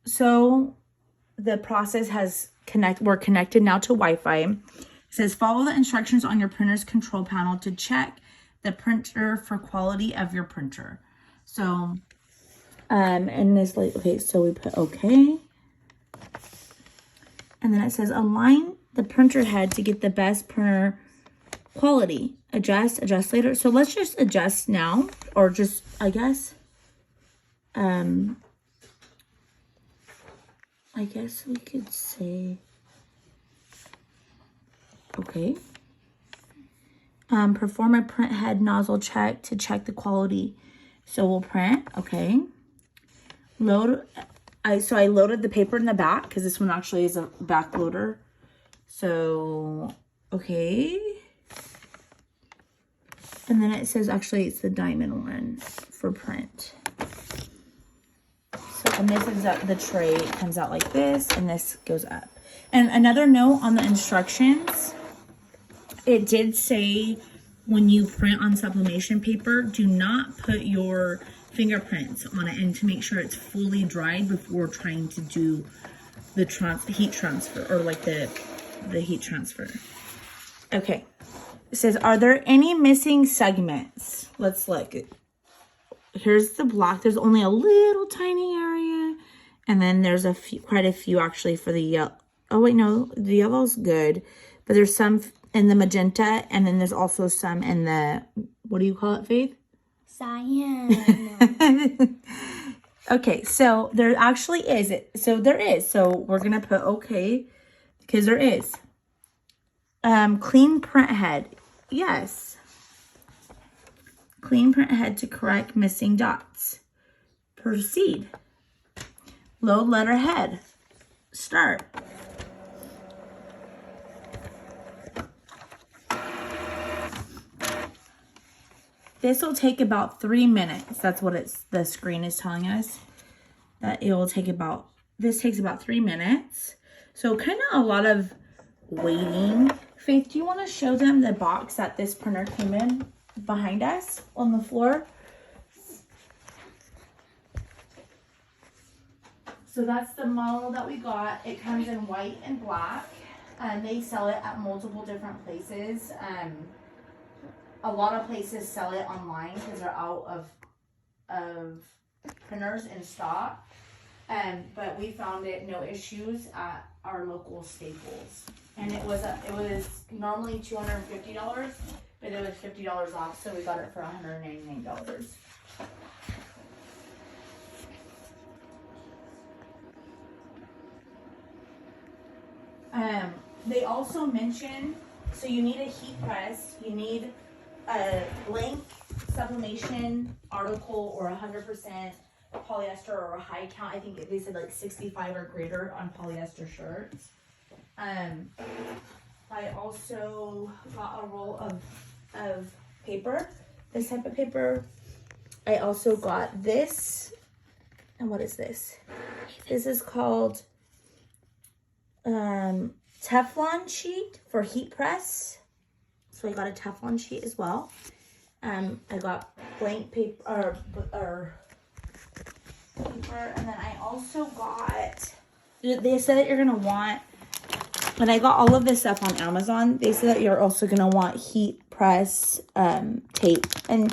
so the process we're connected now to Wi-Fi. It says follow the instructions on your printer's control panel to check the printer for quality of your printer. So, and this like, okay, so we put okay. And then it says align the printer head to get the best printer quality. Adjust later. So let's just adjust now, or just, I guess we could say, okay. Perform a print head nozzle check to check the quality. So we'll print, okay. So I loaded the paper in the back because this one actually is a back loader. So, okay. And then it says, actually, it's the diamond one for print. So, and this is the tray. It comes out like this, and this goes up. And another note on the instructions, it did say when you print on sublimation paper, do not put your fingerprints on it, and to make sure it's fully dried before trying to do the heat transfer, or like the heat transfer. Okay. It says, are there any missing segments? Let's look. Here's the black. There's only a little tiny area. And then there's quite a few actually for the yellow. Oh, wait, no. The yellow's good. But there's some in the magenta. And then there's also some in the, what do you call it, Faith? Cyan. Okay, so there actually is. So there is. So we're going to put okay. Because there is. Clean print head. Yes. Clean print head to correct missing dots. Proceed. Load letter head. Start. This will take about 3 minutes. That's what the screen is telling us. That it will take about, this takes about 3 minutes. So kind of a lot of waiting. Faith, do you want to show them the box that this printer came in behind us on the floor? So that's the model that we got. It comes in white and black. They sell it at multiple different places. A lot of places sell it online because they're out of printers in stock. But we found it no issues at our local Staples. And it was normally $250, but it was $50 off, so we got it for $199. They also mention, so you need a heat press, you need a blank sublimation article or 100% polyester or a high count. I think they said like 65 or greater on polyester shirts. I also got a roll of paper, this type of paper. I also got this, and what is this? This is called Teflon Sheet for heat press. So I got a Teflon sheet as well. I got blank paper, or paper, and then I also got, they said that you're gonna want, when I got all of this stuff on Amazon, they said that you're also gonna want heat press tape. And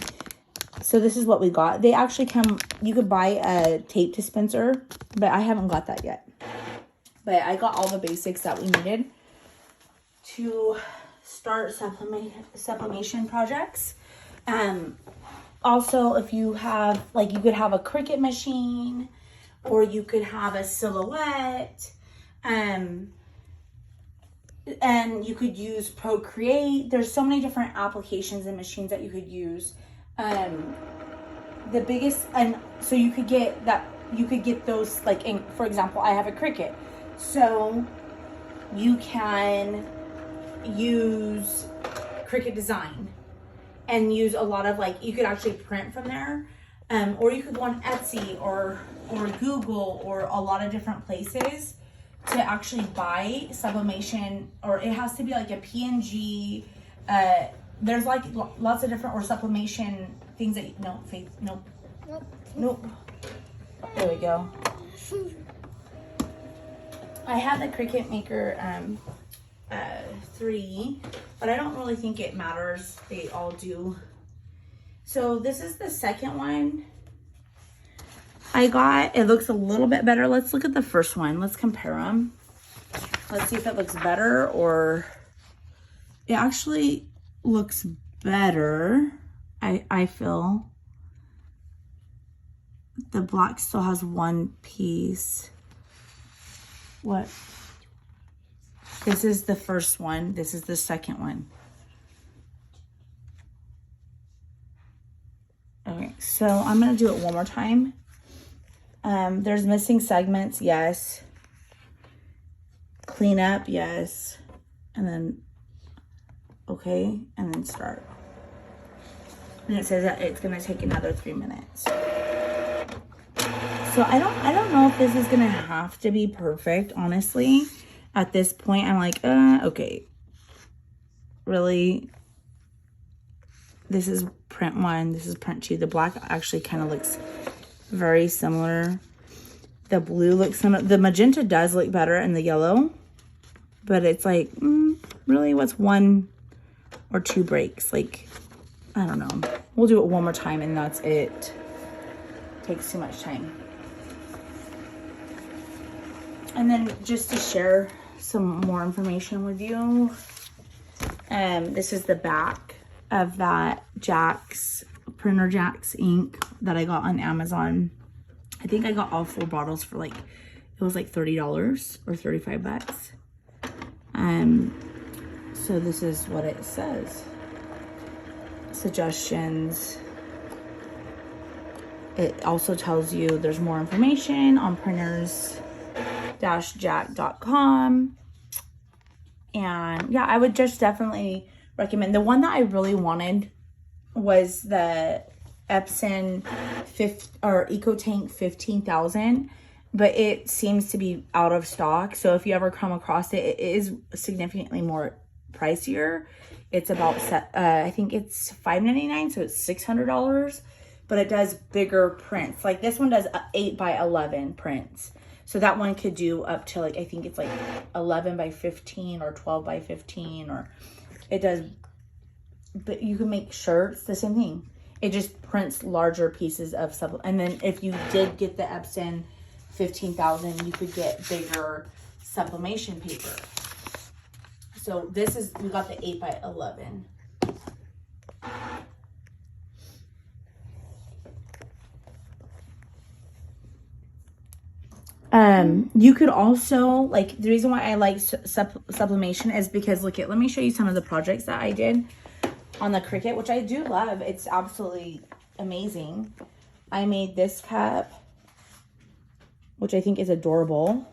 so this is what we got. They actually come, you could buy a tape dispenser, but I haven't got that yet. But I got all the basics that we needed to start sublimation projects. Also, if you have, like, you could have a Cricut machine, or you could have a Silhouette, and you could use Procreate. There's so many different applications and machines that you could use. The biggest, and so you could get those, like, for example, I have a Cricut, so you can use Cricut Design and use a lot of, like, you could actually print from there, or you could go on Etsy or Google or a lot of different places to actually buy sublimation, or it has to be like a PNG. There's like lots of different, or sublimation things that, no, Faith, nope. There we go. I have the Cricut Maker 3, but I don't really think it matters. They all do. So this is the second one I got. It looks a little bit better. Let's look at the first one. Let's compare them. Let's see if it looks better, or it actually looks better. I feel the black still has one piece. What? This is the first one. This is the second one. Okay, so I'm going to do it one more time. There's missing segments, yes. Clean up, yes. And then, okay, and then start. And it says that it's going to take another 3 minutes. So I don't know if this is going to have to be perfect, honestly. At this point, I'm like, okay. Really? This is print 1. This is print 2. The black actually kind of looks very similar. The blue looks similar. The magenta does look better in the yellow. But it's like, really? What's 1 or 2 breaks? Like, I don't know. We'll do it one more time and that's it. Takes too much time. And then just to share some more information with you, this is the back of that Printer Jacks ink that I got on Amazon. I think I got all 4 bottles for like, it was like $30 or 35 bucks. So this is what it says. Suggestions. It also tells you there's more information on printers-jack.com. And yeah, I would just definitely recommend. The one that I really wanted was the Epson EcoTank 15,000, but it seems to be out of stock. So if you ever come across it, it is significantly more pricier. It's about I think it's $5.99, so it's $600, but it does bigger prints. Like this one does 8 by 11 prints. So that one could do up to like, I think it's like 11 by 15 or 12 by 15, or it does, but you can make shirts, the same thing. It just prints larger pieces of stuff. And then if you did get the Epson 15,000, you could get bigger sublimation paper. So this is, we got the 8 by 11. You could also, like, the reason why I like sublimation is because, look at, let me show you some of the projects that I did on the Cricut, which I do love. It's absolutely amazing. I made this cup, which I think is adorable.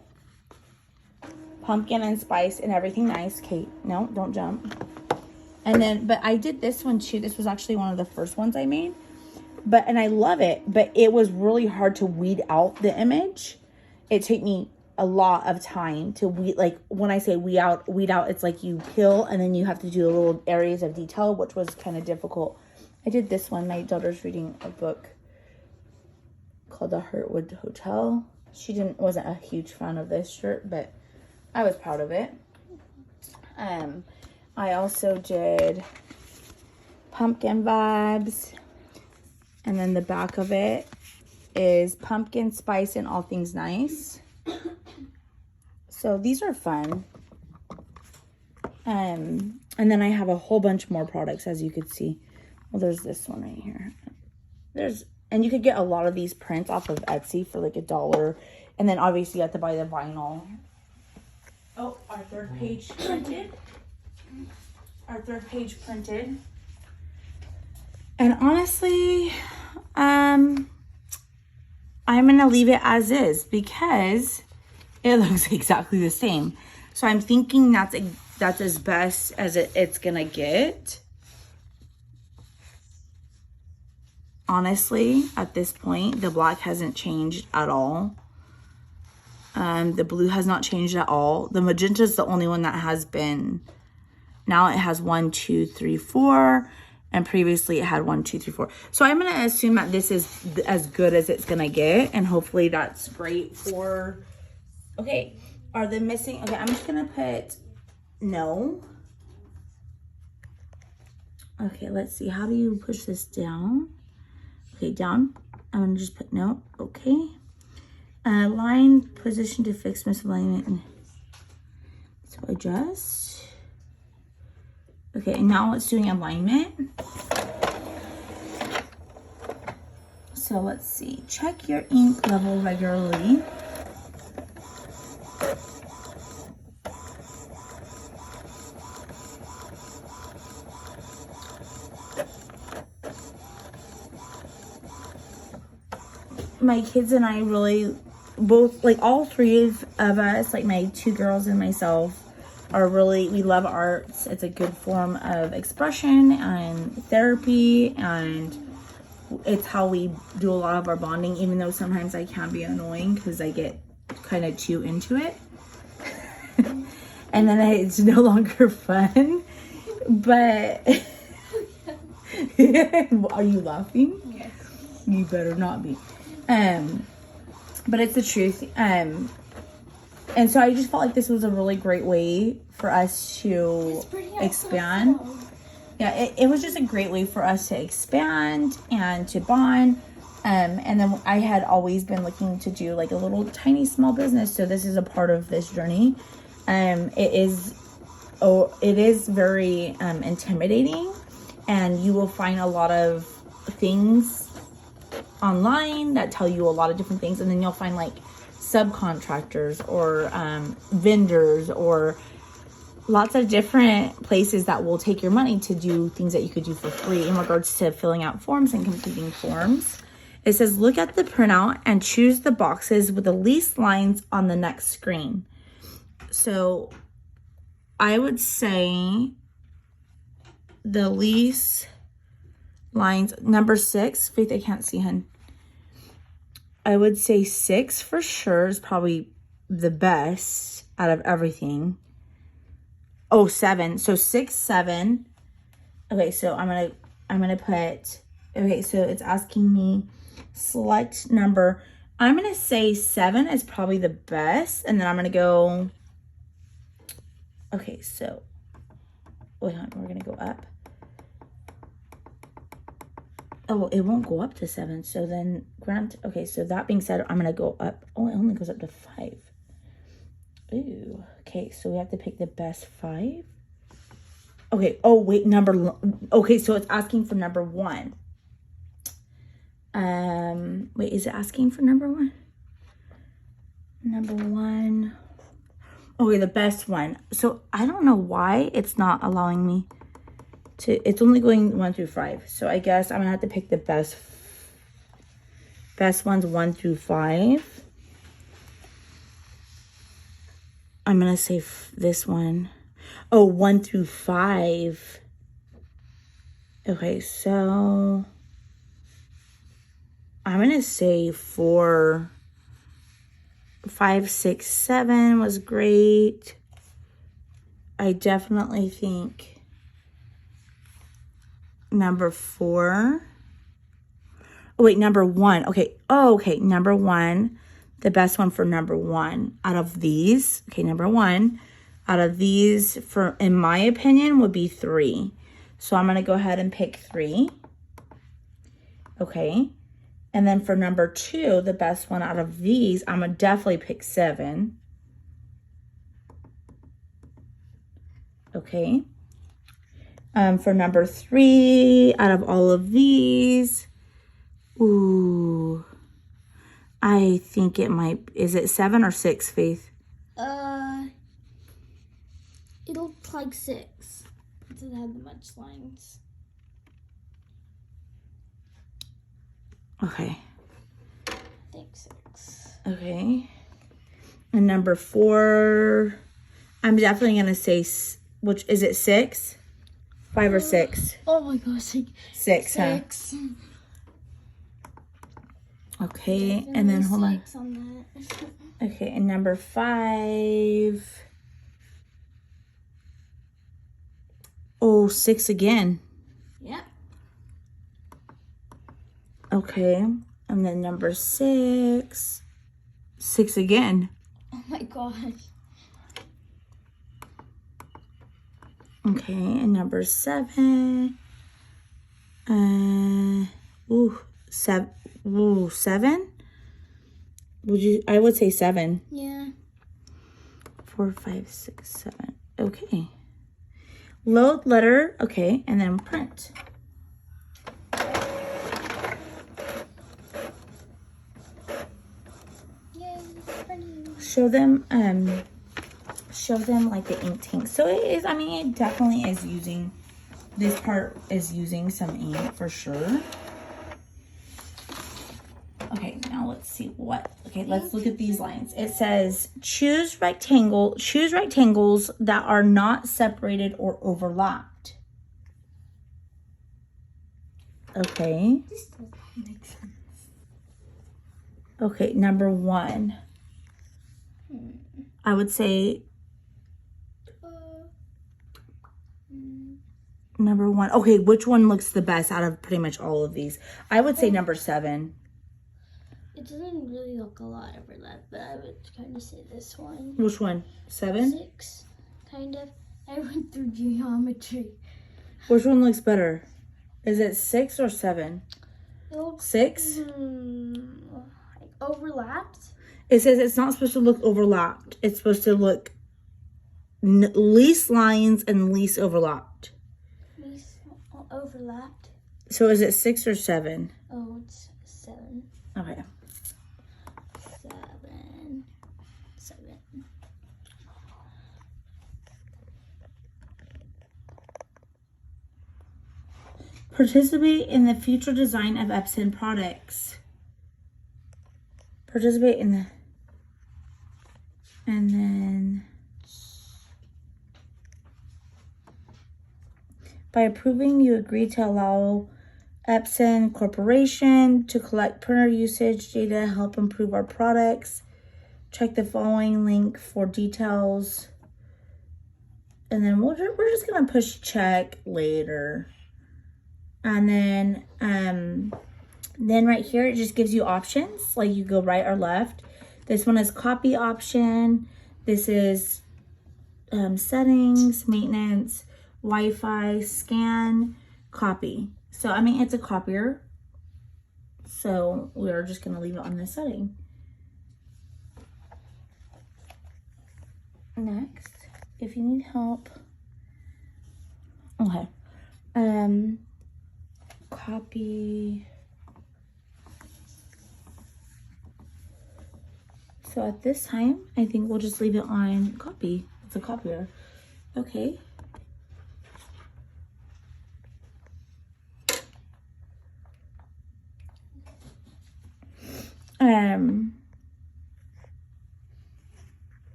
Pumpkin and spice and everything nice. Kate, no, don't jump. And then, but I did this one too. This was actually one of the first ones I made. And I love it, but it was really hard to weed out the image. It took me a lot of time to weed, like when I say weed out, it's like you peel and then you have to do little areas of detail, which was kind of difficult. I did this one. My daughter's reading a book called The Heartwood Hotel. She wasn't a huge fan of this shirt, but I was proud of it. I also did pumpkin vibes, and then the back of it is pumpkin spice and all things nice. So these are fun. And then I have a whole bunch more products, as you could see. Well, there's this one right here. And you could get a lot of these prints off of Etsy for like $1. And then obviously you have to buy the vinyl. Oh, our third page printed. Our third page printed. And honestly, I'm going to leave it as is because it looks exactly the same. So I'm thinking that's as best as it's going to get. Honestly, at this point, the black hasn't changed at all. The blue has not changed at all. The magenta is the only one that has been. Now it has 1, 2, 3, 4. And previously it had 1, 2, 3, 4. So I'm going to assume that this is as good as it's going to get. And hopefully that's great for... Okay. Are they missing? Okay, I'm just gonna put no. Okay, let's see. How do you push this down? Okay, down. I'm gonna just put no. Okay. Line position to fix misalignment. So adjust. Okay, and now it's doing alignment. So let's see. Check your ink level regularly. My kids and I really both, like all three of us, like my two girls and myself, are really, we love arts. It's a good form of expression and therapy, and it's how we do a lot of our bonding, even though sometimes I can be annoying because I get kind of too into it. And then it's no longer fun. But are you laughing? Yes. You better not be. But it's the truth. And so I just felt like this was a really great way for us to expand. Yeah, it was just a great way for us to expand and to bond. And then I had always been looking to do like a little tiny small business. So this is a part of this journey. It is very intimidating, and you will find a lot of things online that tell you a lot of different things, and then you'll find like subcontractors or vendors or lots of different places that will take your money to do things that you could do for free in regards to filling out forms and completing forms. It says look at the printout and choose the boxes with the least lines on the next screen. So I would say the least lines, number 6. Faith, I can't see, hun. I would say 6 for sure is probably the best out of everything. Oh, 7. So 6, 7. Okay, so I'm gonna put, okay, so it's asking me select number. I'm gonna say 7 is probably the best, and then I'm gonna go, okay, so wait on, we're gonna go up. Oh, it won't go up to 7. So then grant, okay, so that being said, I'm gonna go up. Oh, it only goes up to 5. Ooh, okay, so we have to pick the best 5. Okay, oh wait, okay, so it's asking for number 1. Wait, is it asking for number 1? Number 1. Okay, the best one. So I don't know why it's not allowing me to, it's only going 1 through 5. So I guess I'm gonna have to pick the best ones 1 through 5. I'm gonna say this one. Oh, 1 through 5. Okay, so I'm gonna say 4, 5, 6, 7 was great. I definitely think number 4. Oh wait, number 1. Okay. Oh, okay. Number 1. The best one for number 1 out of these. Okay, number 1 out of these, for in my opinion, would be 3. So I'm gonna go ahead and pick 3. Okay. And then for number 2, the best one out of these, I'm gonna definitely pick 7. Okay. For number 3, out of all of these, ooh, I think it might, is it 7 or 6, Faith? It looked like 6. It didn't have much lines. Okay. I think 6. Okay. And number 4, I'm definitely going to say, which, is it 6? 5 or 6? Oh my gosh. 6, huh? 6. Okay, and then hold on. 6 on that. Okay, and number 5. Oh, 6 again. Yep. Okay, and then number 6. 6 again. Oh my gosh. Okay, and number 7. Seven. I would say 7. Yeah. 4, 5, 6, 7. Okay. Load letter. Okay, and then print. Yay, pretty. Show them like the ink tank. So it is, I mean, it definitely is using, this part is using some ink for sure. Okay, now let's see let's look at these lines. It says choose rectangles that are not separated or overlapped. Okay. This doesn't make sense. Okay, number 1. I would say number 1. Okay, which one looks the best out of pretty much all of these? I would say number 7. It doesn't really look a lot overlap, but I would kind of say this one. Which one? 7? 6, kind of. I went through geometry. Which one looks better? Is it 6 or 7? 6? Overlapped? It says it's not supposed to look overlapped. It's supposed to look least lines and least overlapped. Least overlapped? So is it 6 or 7? Oh, it's 7. Okay. 7. Participate in the future design of Epson products. Participate in the... And then... By approving, you agree to allow Epson Corporation to collect printer usage data, help improve our products. Check the following link for details. And then we're just going to push check later. And then right here, it just gives you options. Like you go right or left. This one is copy option. This is settings, maintenance, Wi-Fi, scan, copy. So, I mean, it's a copier. So, we're just going to leave it on this setting. Next, if you need help. Okay. Copy. So, at this time, I think we'll just leave it on copy. It's a copier. Okay.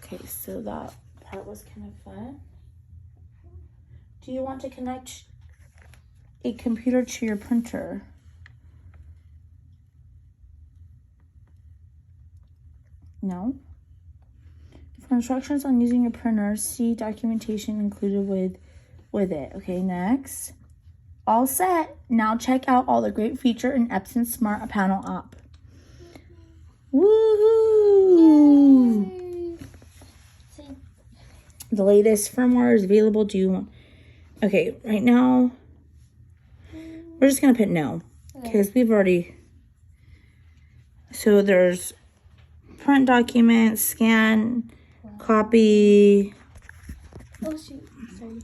Okay, so that part was kind of fun. Do you want to connect a computer to your printer? No? For instructions on using your printer, see documentation included with it. Okay, next. All set. Now check out all the great feature in Epson Smart Panel app. Woohoo! Yay. The latest firmware is available. Do you want... Okay, right now, we're just going to put no. Because we've already... So there's print document, scan, copy. Oh, shoot. Sorry.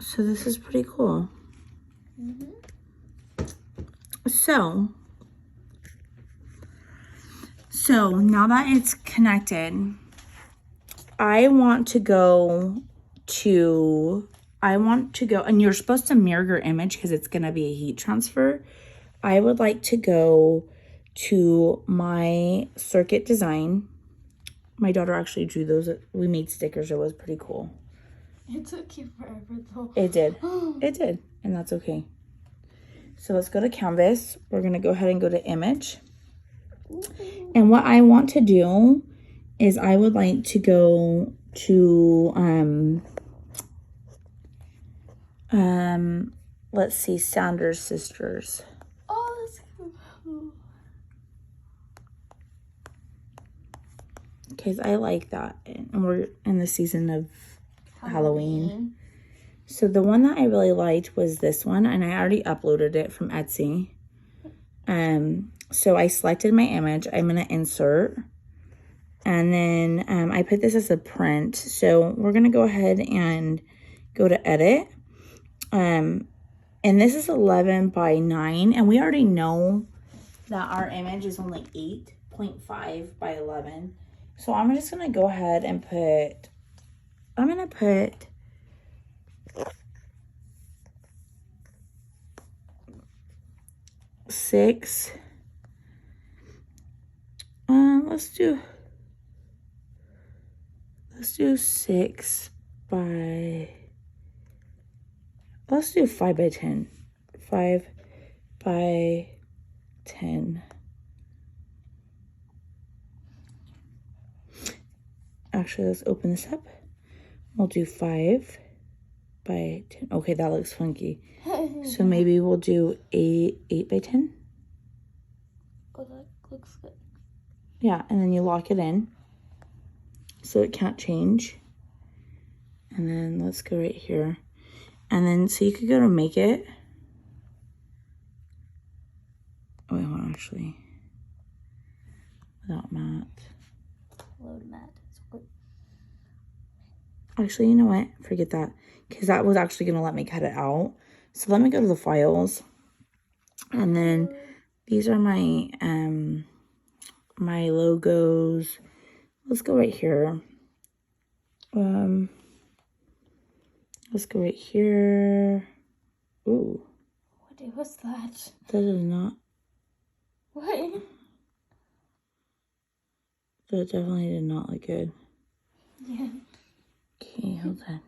So this is pretty cool. Mm-hmm. So now that it's connected, I want to go, and you're supposed to mirror your image because it's going to be a heat transfer. I would like to go to my circuit design. My daughter actually drew those. We made stickers. It was pretty cool. It took you forever though. It did. It did. And that's okay. So let's go to Canvas. We're going to go ahead and go to image. And what I want to do is I would like to go to, let's see, Sanders Sisters. Oh, that's cool. because I like that. And we're in the season of Halloween. So the one that I really liked was this one, and I already uploaded it from Etsy. So I selected my image. I'm going to insert. And then I put this as a print. So we're going to go ahead and go to edit. And this is 11 by 9. And we already know that our image is only 8.5 by 11. So I'm just going to go ahead and put, I'm going to put 6. Let's do 6 by, let's do 5 by 10. 5 by 10. Actually, let's open this up. We'll do 5 by 10. Okay, that looks funky. So maybe we'll do 8 by 10. Oh, that looks good. Yeah, and then you lock it in so it can't change. And then let's go right here. And then, so you could go to make it. Oh, wait, hold on, actually. Without mat. Load mat. Actually, you know what? Forget that. Because that was actually going to let me cut it out. So let me go to the files. And then these are my my logos. Let's go right here. Let's go right here. Ooh. What was that? That is not. What? That definitely did not look good. Yeah. Okay, hold on.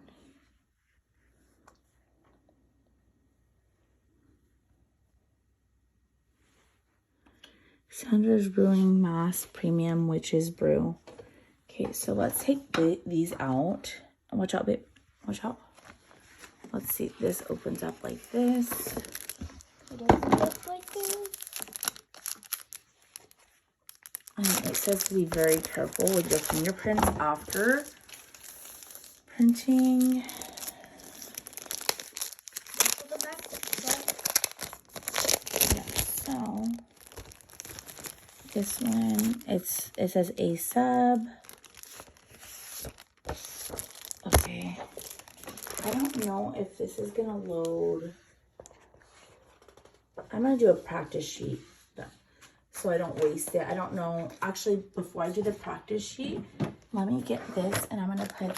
Sandra's Brewing Mass Premium Witch's Brew. Okay, so let's take these out. Watch out, babe. Watch out. Let's see. This opens up like this. It doesn't look like this. And it says to be very careful with your fingerprints after printing. Yeah, so this one, it says a sub. Okay. I don't know if this is gonna load. I'm gonna do a practice sheet so I don't waste it. I don't know. Actually, before I do the practice sheet, let me get this, and I'm gonna put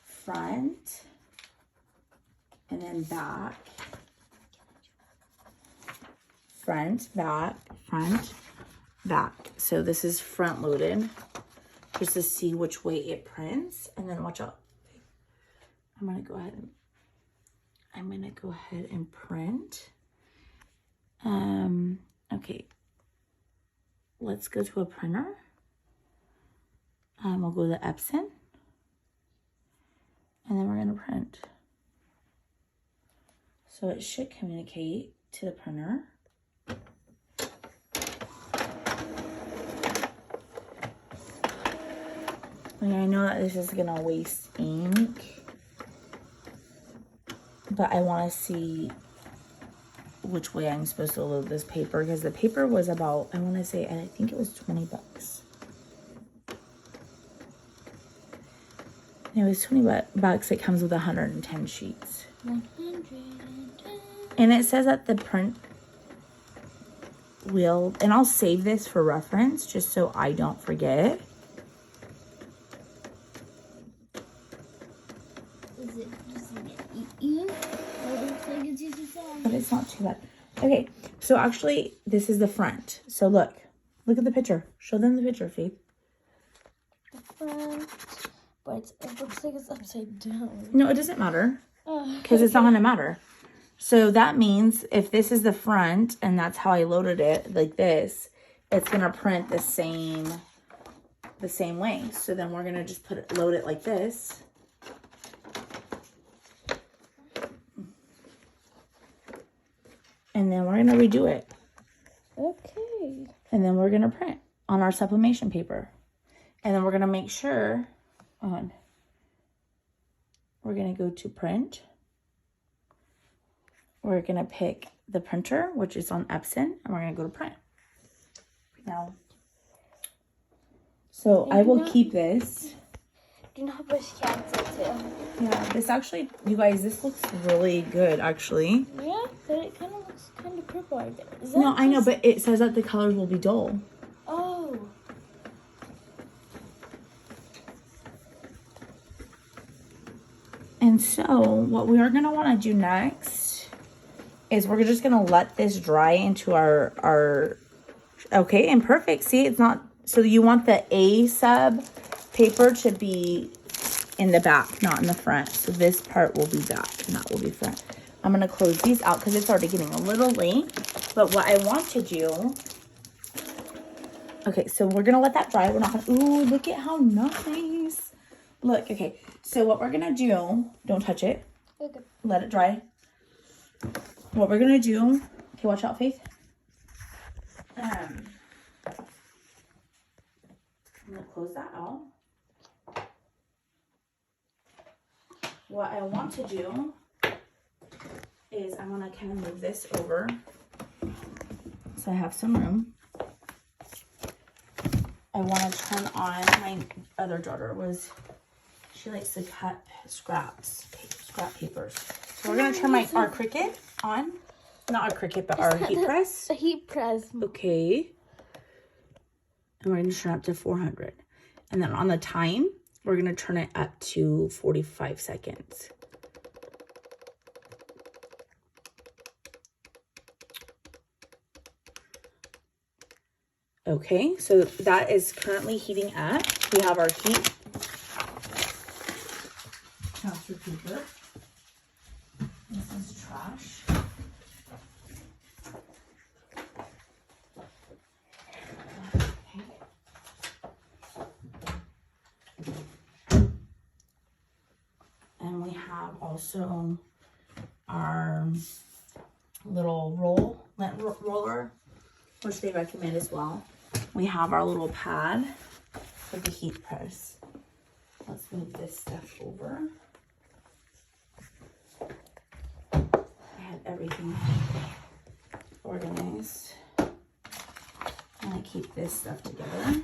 front and then back. Front, back, front, back. So this is front loaded, just to see which way it prints. And then watch out. I'm gonna go ahead and print. Okay. Let's go to a printer. We'll go to Epson. And then we're gonna print. So it should communicate to the printer. And I know that this is gonna waste ink, but I want to see which way I'm supposed to load this paper, because the paper was about, I want to say, I think it was 20 bucks. And it was 20 bucks. It comes with 110 sheets. 110. And it says that the print will, and I'll save this for reference just so I don't forget. Is it just like ink? It looks like it's just a sound. But it's not too bad. Okay, so actually, this is the front. So look at the picture. Show them the picture, Faith. The front, but it looks like it's upside down. No, it doesn't matter, because it's not gonna matter. So that means if this is the front, and that's how I loaded it, like this, it's gonna print the same way. So then we're gonna just load it like this. And then we're gonna redo it. Okay. And then we're gonna print. on our sublimation paper. And then we're going to make sure on, we're going to go to print. We're going to pick the printer, which is on Epson, and we're going to go to print. Now, so I will keep this. Do not push cancel too. Yeah, this actually, you guys, this looks really good, actually. Yeah, but it kind of looks kind of purple right there. Is No, that I know, but it says that the colors will be dull. Oh. And so, what we are going to want to do next is we're just going to let this dry into our, okay, and perfect. See, it's not, so you want the A sub paper to be in the back, not in the front. So this part will be back and that will be front. I'm going to close these out because it's already getting a little late. But what I want to do, okay, so we're going to let that dry. We're not going to, ooh, look at how nice. Look, okay, so what we're going to do, don't touch it. Okay. Let it dry. What we're going to do, okay, watch out, Faith. I'm going to close that out. What I want to do is I'm going to kind of move this over so I have some room. I want to turn on, my other daughter she likes to cut scrap papers. So we're going to turn our Cricut on. Not our Cricut, but our heat press. A heat press. Okay. And we're going to turn it up to 400. And then on the time, we're going to turn it up to 45 seconds. Okay, so that is currently heating up. We have our heat transfer paper. This is trash. And we have also our little lint roller, which they recommend as well. We have our little pad for the heat press. Let's move this stuff over. I had everything organized. I'm gonna keep this stuff together.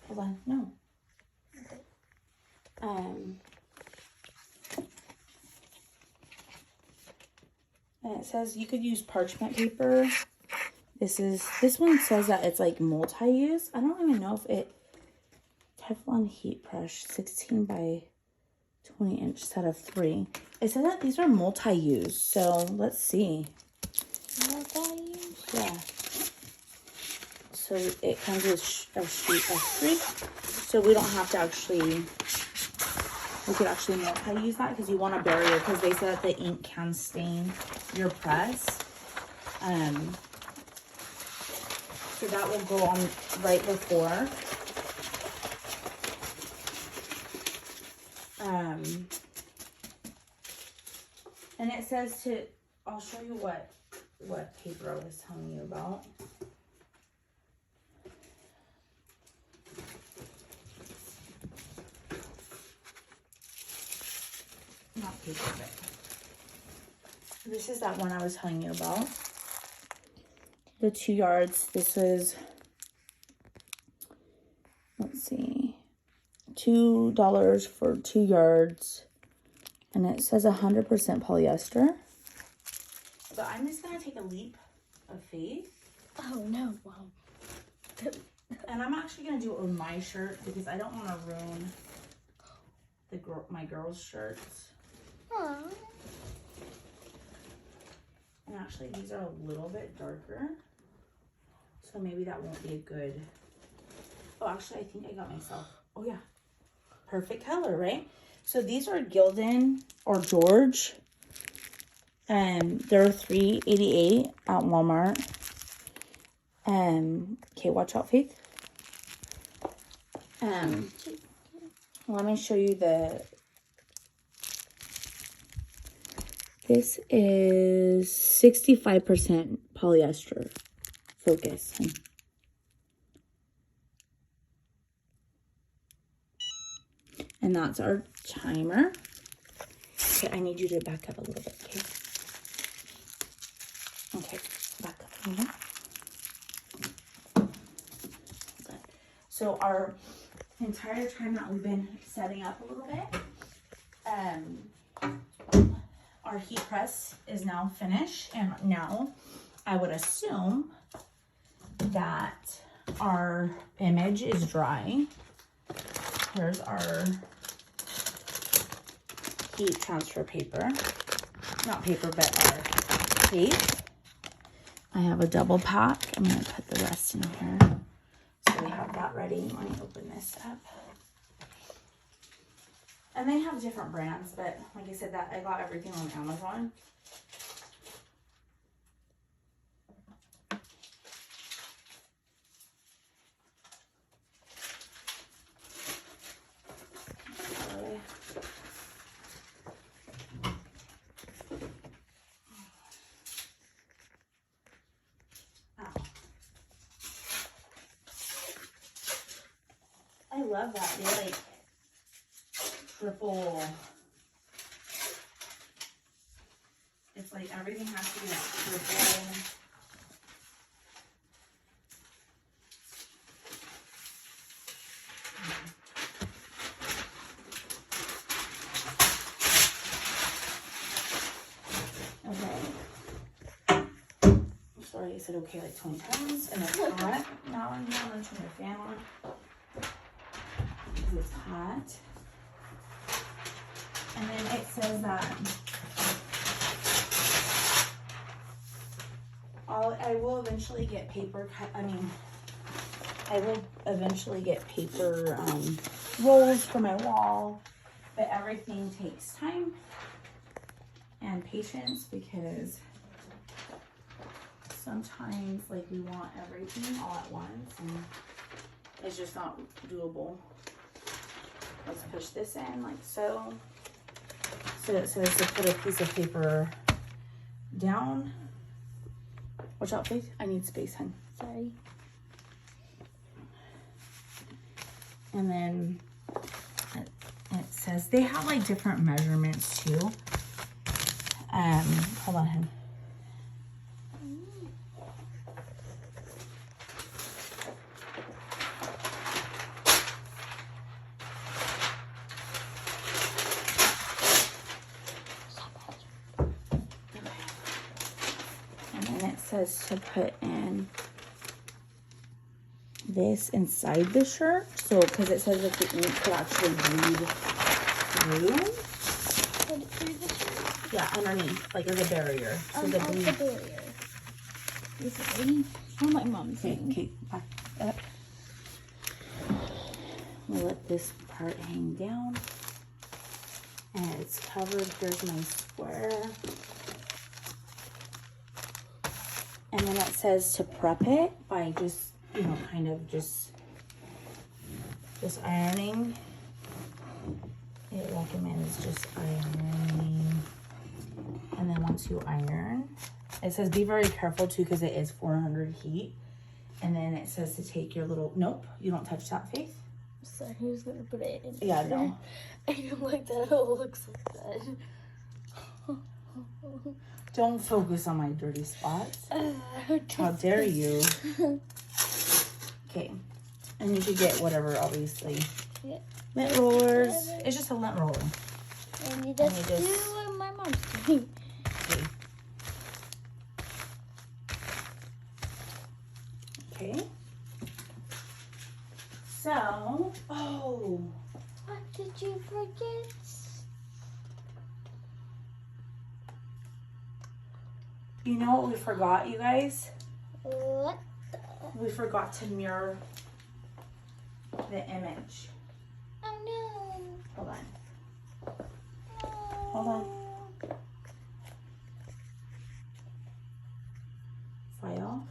Hold on, no. And it says you could use parchment paper. This one says that it's like multi-use. I don't even know if it, Teflon heat brush, 16 by 20 inch set of 3. It says that these are multi-use, so let's see. Multi-use? Yeah. So it comes with a sheet of 3. So we don't have to actually, we could actually multi-use that because you want a barrier, because they said that the ink can stain your press. So that will go on right before. And it says to, I'll show you what paper I was telling you about. Not paper, but this is that one I was telling you about. The 2 yards. This is, let's see, $2 for 2 yards. And it says 100% polyester. So I'm just going to take a leap of faith. Oh, no. Wow. And I'm actually going to do it with my shirt because I don't want to ruin my girls' shirts. Aww. And actually, these are a little bit darker. So maybe that won't be a good... Oh, actually, I think I got myself... Oh, yeah. Perfect color, right? So these are Gildan or George. They're $3.88 at Walmart. Okay, watch out, Faith. Let me show you the This is 65% polyester. Focus. And that's our timer. Okay, I need you to back up a little bit, okay? Okay, back up. Good. So our entire time that we've been setting up a little bit, our heat press is now finished, and now I would assume that our image is dry. Here's our heat transfer paper. Not paper, but our tape. I have a double pack. I'm going to put the rest in here. So we have that ready. Let me open this up. And they have different brands, but like I said, that I got everything on Amazon. I love that. They like triple. It's like everything has to be like triple. Okay. Sorry, I said okay like 20 times, and it's hot. Now I'm going to turn the fan on. It's hot. And then it says that I will eventually get paper cut. I will eventually get paper rolls for my wall, but everything takes time and patience, because sometimes like we want everything all at once and it's just not doable. Let's push this in like so. So it says to put a piece of paper down. Watch out, Faith. I need space, hun. Sorry. And then it says they have like different measurements too. Hold on, hun. Says to put in this inside the shirt, so because it says that the ink could actually bleed through. Put it through the shirt? Yeah, underneath, like as a barrier. So the bleed. The barrier. This is really my mom's thing. Okay, back up. We'll let this part hang down, and it's covered. Here's my square. And then it says to prep it by just, you know, kind of just ironing. It recommends just ironing. And then once you iron, it says be very careful too, because it is 400 heat. And then it says to take your little, nope, you don't touch that, Faith. Sorry, who's gonna put it in? Yeah, no. I don't like that. It looks like that. Don't focus on my dirty spots. How dare you? Okay. And you could get whatever, obviously. Yeah. Lint rollers. It's just a lint roller. And you just do what my mom's doing. Okay. So, oh. What did you forget? You know what we forgot, you guys? What? We forgot to mirror the image. Oh no. Hold on. Hold on. File.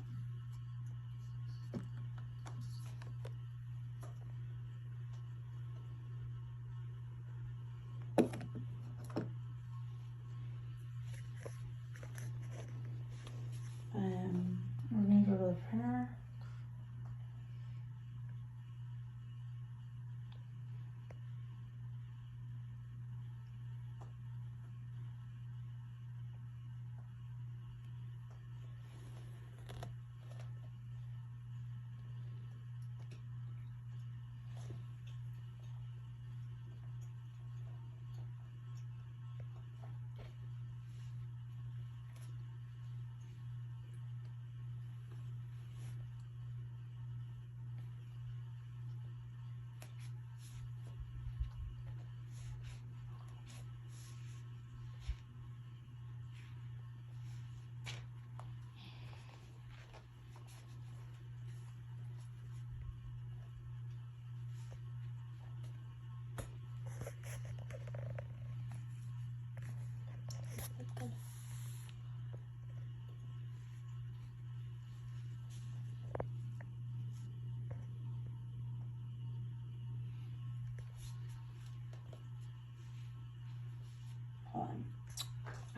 Hold on.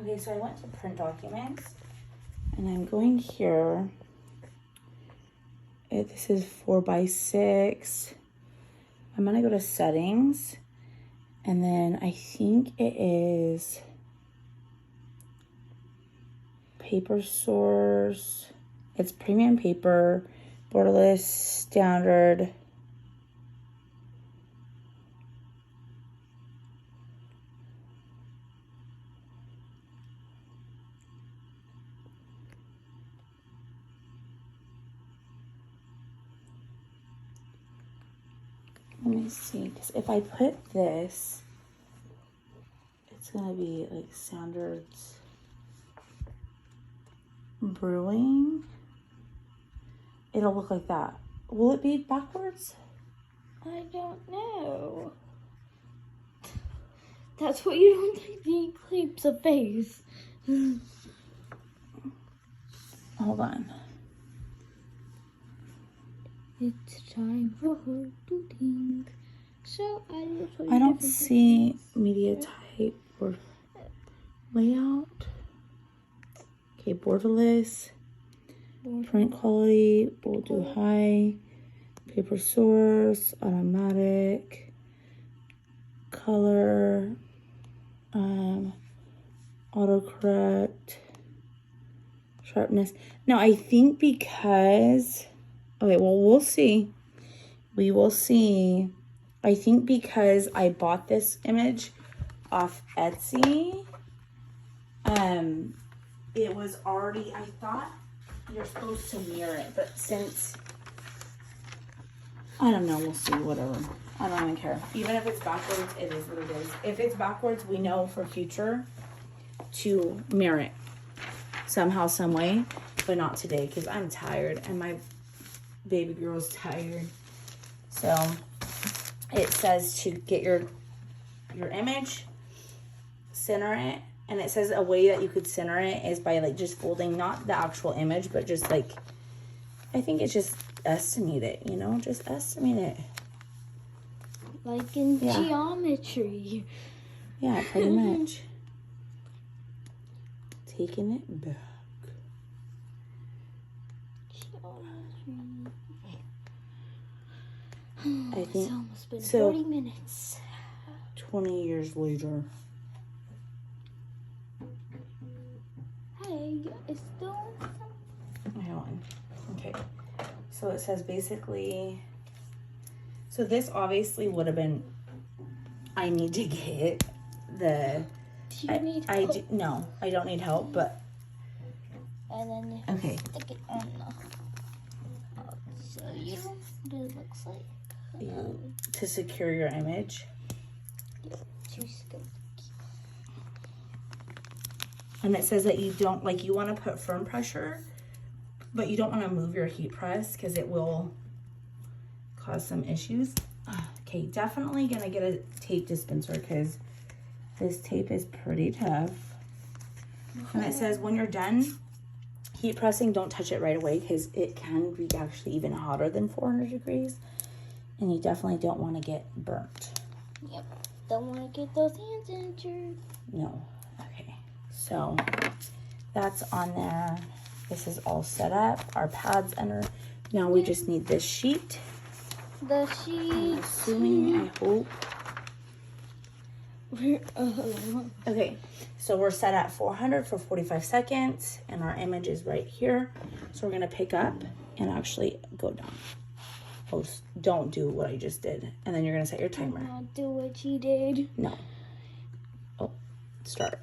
Okay, so I went to print documents, and I'm going here. This is 4x6. I'm gonna go to settings, and then I think it is paper source. It's premium paper, borderless, standard. Let me see, because if I put this, it's gonna be like standards brewing. It'll look like that. Will it be backwards? I don't know. That's what you don't think the eclipse of face. Hold on. It's time for her to think. So I don't see media type or layout. Okay, borderless. Print quality, we'll do high. Paper source, automatic. Color. Autocorrect. Sharpness. Now I think because... Okay, well, we'll see. We will see. I think because I bought this image off Etsy, it was already, I thought you're supposed to mirror it, but since, I don't know, we'll see, whatever. I don't even care. Even if it's backwards, it is what it is. If it's backwards, we know for future to mirror it somehow, some way, but not today because I'm tired and my baby girl's tired. So it says to get your image, center it, and it says a way that you could center it is by like just folding not the actual image, but just like, I think it's just estimate it, you know, just estimate it. Like in geometry. Yeah, pretty much. Taking it back. I think It's almost been so. 40 minutes. 20 years later. Hey, it's still Hang on. Okay. So it says basically. So this obviously would have been. I need to get the. Do you need help? No, I don't need help, but. And then Okay. stick it on the. I'll show you what it looks like. To secure your image. And it says that you don't, like, you want to put firm pressure, but you don't want to move your heat press because it will cause some issues. Okay, definitely gonna get a tape dispenser because this tape is pretty tough. And it says when you're done heat pressing, don't touch it right away because it can be actually even hotter than 400 degrees. And you definitely don't want to get burnt. Yep. Don't want to get those hands injured. No. Okay. So that's on there. This is all set up. Our pads under. Now we just need this sheet. The sheet. I'm assuming, I hope. Okay. So we're set at 400 for 45 seconds. And our image is right here. So we're going to pick up and actually go down. Oh, don't do what I just did. And then you're going to set your timer. Do not do what you did. No. Oh, start.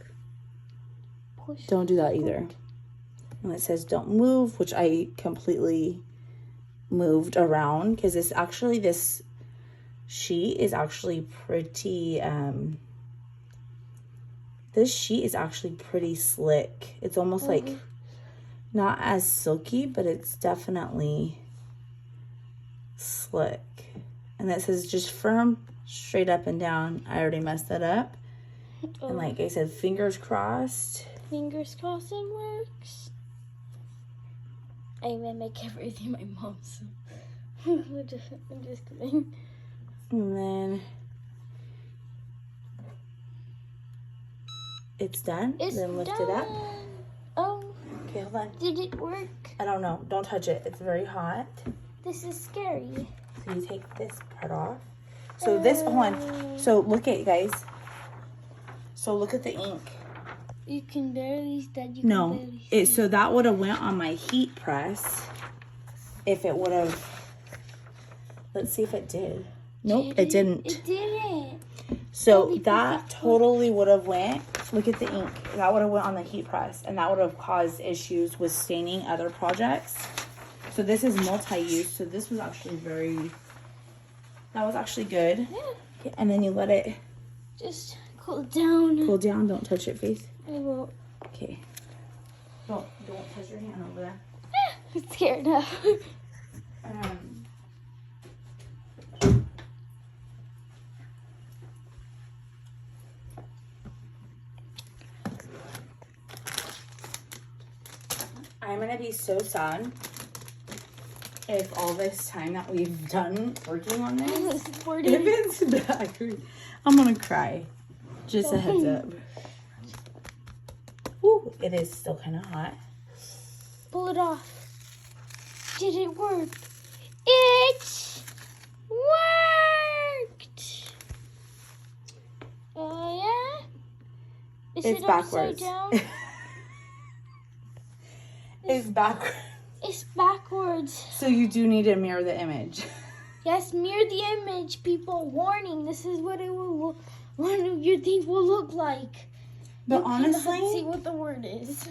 Push. Don't do that either. And it says don't move, which I completely moved around because this sheet is actually pretty, this sheet is actually pretty slick. It's almost like not as silky, but it's definitely slick. And that says just firm, straight up and down. I already messed that up. And like I said, fingers crossed. Fingers crossed it works. I mimic everything my mom said. I'm just kidding. And then it's done? It's then lift done. it up. Oh, Okay, hold on. did it work? I don't know. Don't touch it. It's very hot. This is scary. So you take this part off. So this, hold on. So look at, guys. So look at the ink. You can barely stand. You No, can barely see. so that would have went on my heat press if it would have. Let's see if it did. Nope, it didn't. It didn't. So Holy that perfect. totally would have went. Look at the ink. That would have went on the heat press, and that would have caused issues with staining other projects. So this is multi-use. So this was actually that was actually good. Yeah. Okay, and then you let it Just cool down. cool down. Don't touch it, Faith. I won't. Okay. Don't touch your hand over there. I'm scared now. I'm gonna be so sad if all this time that we've done working on this, if it's backward, I'm gonna cry. Just a heads up. Ooh, it is still kind of hot. Pull it off. Did it work? It worked. Oh yeah. Is It's it backwards. upside down? It's backwards. It's backwards. So you do need to mirror the image. Yes, mirror the image, people. Warning, this is what it will. One of your things will look like. But You cannot see honestly, what the word is.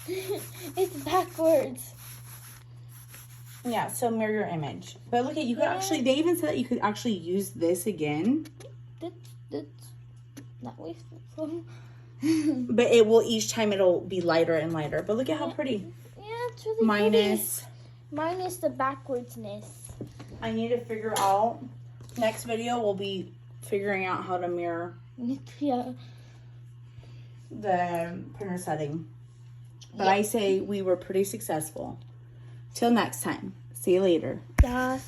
It's backwards. yeah, so mirror your image. But look at, you could actually, they even said that you could actually use this again. That's not wasteful. But it will, each time it'll be lighter and lighter. But look at how pretty. Yeah, it's really Minus. Minus the backwardsness. I need to figure out, next video will be figuring out how to mirror Yeah. the printer setting. But I say we were pretty successful. Till next time. See you later. Yeah.